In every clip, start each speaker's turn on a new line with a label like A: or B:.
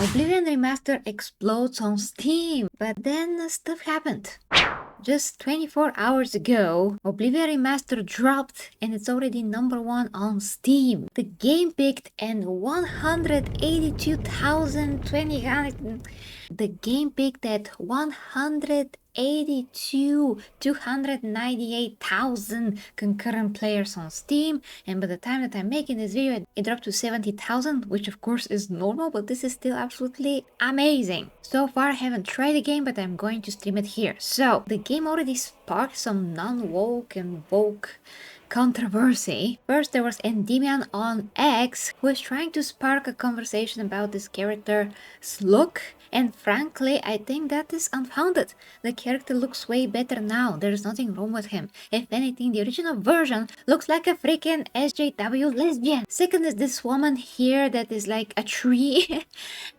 A: Oblivion Remaster explodes on Steam, but then stuff happened. Just 24 hours ago, Oblivion Remaster dropped and it's already #1 on Steam. The game peaked at 182,200. The game peaked at 298,000 concurrent players on Steam, and by the time that I'm making this video, it dropped to 70,000, which of course is normal, but this is still absolutely amazing. So far I haven't tried the game, but I'm going to stream it here. So, the game already sparked some non-woke and woke controversy. First, there was Endymion on X, who is trying to spark a conversation about this character's look, and frankly, I think that is unfounded. The character looks way better now, there's nothing wrong with him. If anything, the original version looks like a freaking SJW lesbian. Second is this woman here that is like a tree,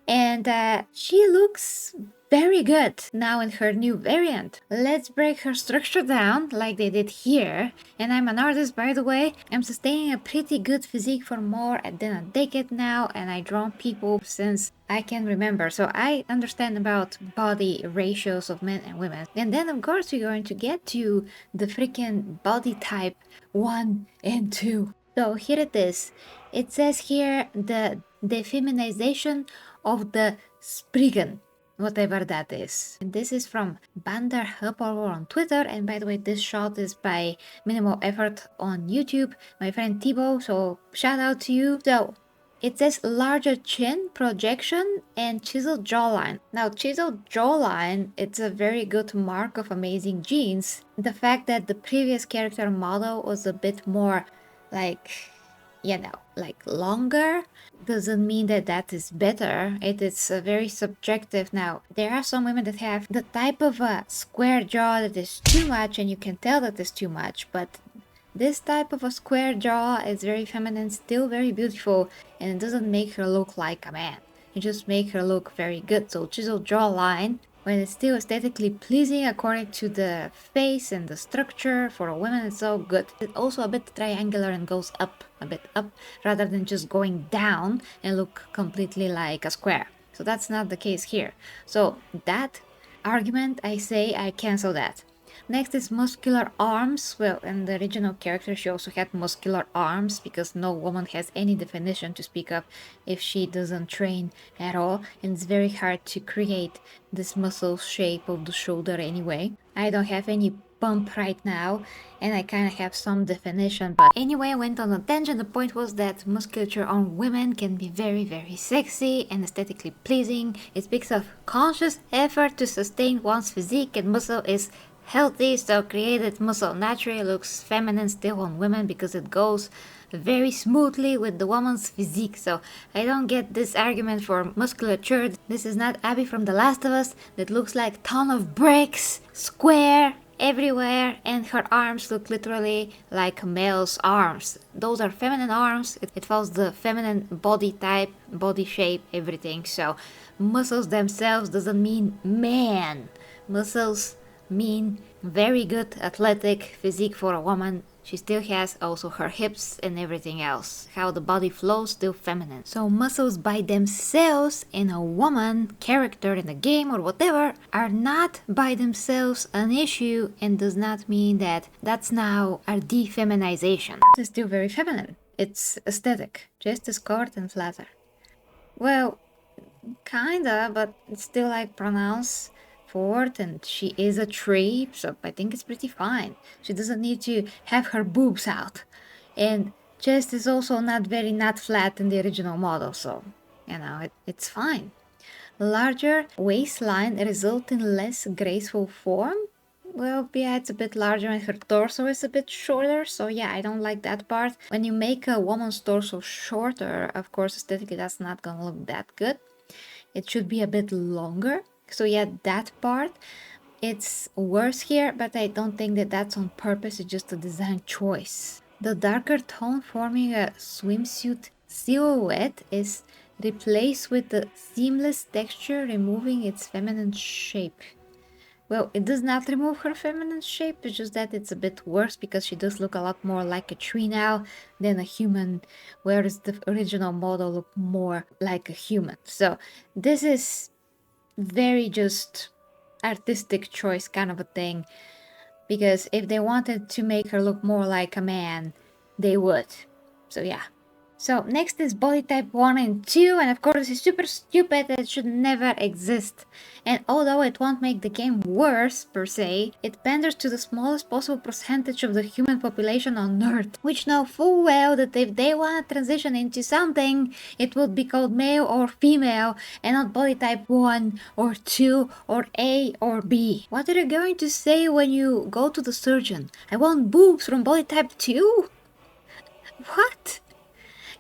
A: and she looks very good now in her new variant. Let's break her structure down like they did here. And I'm an artist, by the way. I'm sustaining a pretty good physique for more than a decade now, and I draw people since I can remember, so I understand about body ratios of men and women. And then of course we're going to get to the freaking body type 1 and 2. So here it is. It says here the defeminization of the Spriggan, whatever that is. And this is from Bander Hub on Twitter, and by the way, this shot is by Minimal Effort on YouTube, my friend Thibaut, so shout out to you. So it says larger chin, projection, and chiseled jawline. Now, chiseled jawline, it's a very good mark of amazing genes. The fact that the previous character model was a bit more like, you know, like longer, doesn't mean that that is better. It is very subjective. Now, there are some women that have the type of a square jaw that is too much, and you can tell that is too much, but this type of a square jaw is very feminine, still very beautiful, and it doesn't make her look like a man. It just makes her look very good. So chiseled jawline, when it's still aesthetically pleasing according to the face and the structure for a woman, it's so good. It's also a bit triangular and goes up, a bit up, rather than just going down and look completely like a square. So that's not the case here. So that argument, I say I cancel that. Next is muscular arms. Well, in the original character she also had muscular arms, because no woman has any definition to speak of if she doesn't train at all, and it's very hard to create this muscle shape of the shoulder anyway. I don't have any bump right now, and I kind of have some definition, but anyway, I went on a tangent. The point was that musculature on women can be very, very sexy and aesthetically pleasing. It speaks of conscious effort to sustain one's physique, and muscle is healthy, so created muscle naturally looks feminine still on women because it goes very smoothly with the woman's physique. So I don't get this argument for musculature. This is not Abby from The Last of Us that looks like ton of bricks, square everywhere, and her arms look literally like male's arms. Those are feminine arms. It follows the feminine body type, body shape, everything. So muscles themselves doesn't mean man. Muscles mean very good athletic physique for a woman. She still has also her hips and everything else. How the body flows, still feminine. So muscles by themselves in a woman character in a game or whatever are not by themselves an issue, and does not mean that that's now a defeminization. It's still very feminine. It's aesthetic, just as colored and flatter. Well, kinda, but it's still like pronounced forward, and she is a tree, so I think it's pretty fine. She doesn't need to have her boobs out, and chest is also not flat in the original model, so you know, it's fine. Larger waistline result in less graceful form. Well, yeah, it's a bit larger and her torso is a bit shorter, so yeah, I don't like that part. When you make a woman's torso shorter, of course aesthetically that's not gonna look that good. It should be a bit longer. So yeah, that part, it's worse here, but I don't think that that's on purpose, it's just a design choice. The darker tone forming a swimsuit silhouette is replaced with the seamless texture, removing its feminine shape. Well, it does not remove her feminine shape, it's just that it's a bit worse because she does look a lot more like a tree now than a human, whereas the original model looked more like a human. So this is very just artistic choice kind of a thing, because if they wanted to make her look more like a man, they would. So yeah. So next is body type 1 and 2, and of course it's super stupid, it should never exist. And although it won't make the game worse per se, it panders to the smallest possible percentage of the human population on Earth, which know full well that if they want to transition into something, it would be called male or female, and not body type 1 or 2 or A or B. What are you going to say when you go to the surgeon? I want boobs from body type 2? What?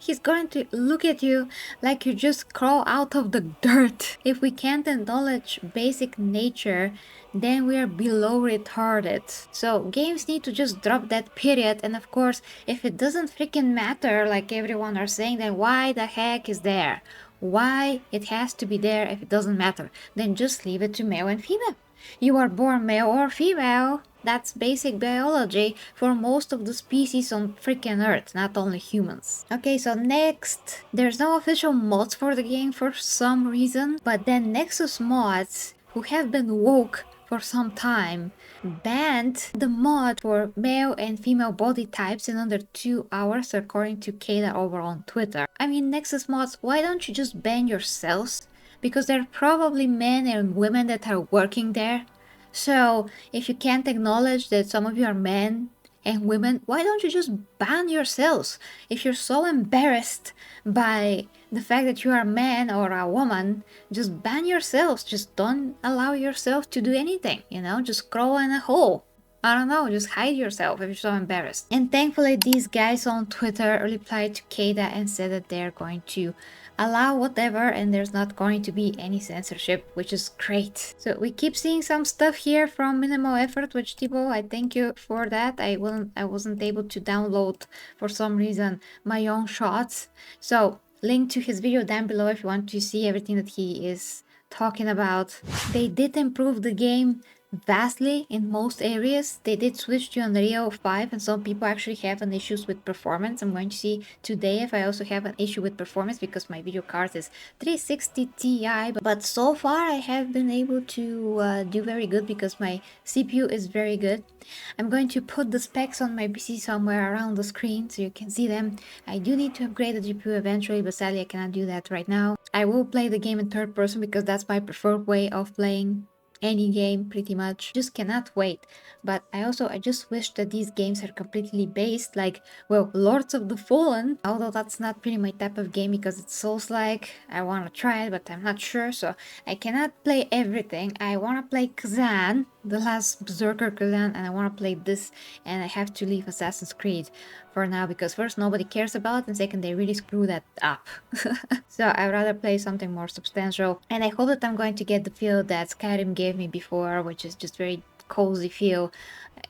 A: He's going to look at you like you just crawl out of the dirt. If we can't acknowledge basic nature, then we are below retarded. So games need to just drop that period, and of course, if it doesn't freaking matter like everyone are saying, then why the heck is there? Why it has to be there if it doesn't matter? Then just leave it to male and female. You are born male or female. That's basic biology for most of the species on freaking Earth, not only humans. Okay, so next, there's no official mods for the game for some reason, but then Nexus Mods, who have been woke for some time, banned the mod for male and female body types in under 2 hours, according to Kata over on Twitter. I mean, Nexus Mods, why don't you just ban yourselves? Because there are probably men and women that are working there. So if you can't acknowledge that some of you are men and women, why don't you just ban yourselves? If you're so embarrassed by the fact that you are a man or a woman, just ban yourselves. Just don't allow yourself to do anything, you know, just crawl in a hole. I don't know, just hide yourself if you're so embarrassed. And thankfully these guys on Twitter replied to Kata and said that they're going to allow whatever and there's not going to be any censorship, which is great. So we keep seeing some stuff here from Minimal Effort, which Thibaut, I thank you for that. I wasn't able to download for some reason my own shots. So link to his video down below if you want to see everything that he is talking about. They did improve the game vastly in most areas. They did switch to Unreal 5 and some people actually have an issues with performance. I'm going to see today if I also have an issue with performance because my video card is 360 Ti, but so far I have been able to do very good because my CPU is very good. I'm going to put the specs on my PC somewhere around the screen so you can see them. I do need to upgrade the GPU eventually, but sadly I cannot do that right now. I will play the game in third person because that's my preferred way of playing any game pretty much. Just cannot wait. But I just wish that these games are completely based like, well, Lords of the Fallen, although that's not really my type of game because it's Souls-like. I want to try it, but I'm not sure, so I cannot play everything. I want to play Kazan, the last Berserker Kazan, and I want to play this, and I have to leave Assassin's Creed for now because first nobody cares about it and second they really screw that up. So I'd rather play something more substantial, and I hope that I'm going to get the feel that Skyrim gave me before, which is just very cozy feel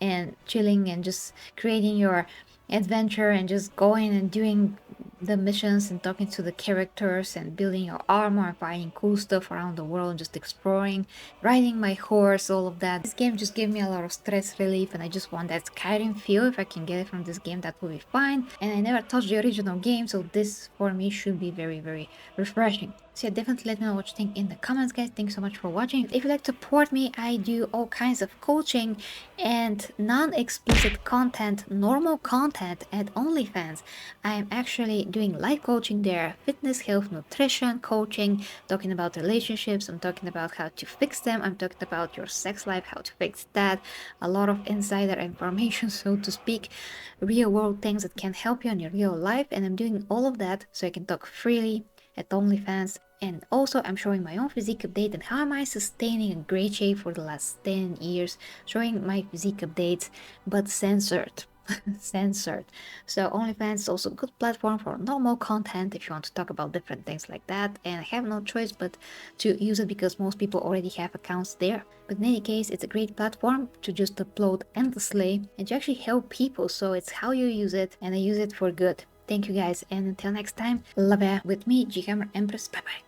A: and chilling and just creating your adventure and just going and doing the missions and talking to the characters and building your armor and finding cool stuff around the world and just exploring, riding my horse, all of that. This game just gave me a lot of stress relief and I just want that Skyrim feel. If I can get it from this game, that will be fine. And I never touched the original game, so this for me should be very, very refreshing. So yeah, definitely let me know what you think in the comments, guys. Thanks so much for watching. If you'd like to support me, I do all kinds of coaching and non-explicit content, normal content at OnlyFans. I am actually doing life coaching there, fitness, health, nutrition coaching, talking about relationships, I'm talking about how to fix them, I'm talking about your sex life, how to fix that, a lot of insider information, so to speak, real world things that can help you in your real life, and I'm doing all of that so I can talk freely at OnlyFans. And also I'm showing my own physique update and how am I sustaining a great shape for the last 10 years, showing my physique updates, but censored. Censored. So OnlyFans is also a good platform for normal content if you want to talk about different things like that, and I have no choice but to use it because most people already have accounts there. But in any case, it's a great platform to just upload endlessly and to actually help people, so it's how you use it, and I use it for good. Thank you guys, and until next time, love ya with me, G Hammer Empress. Bye bye.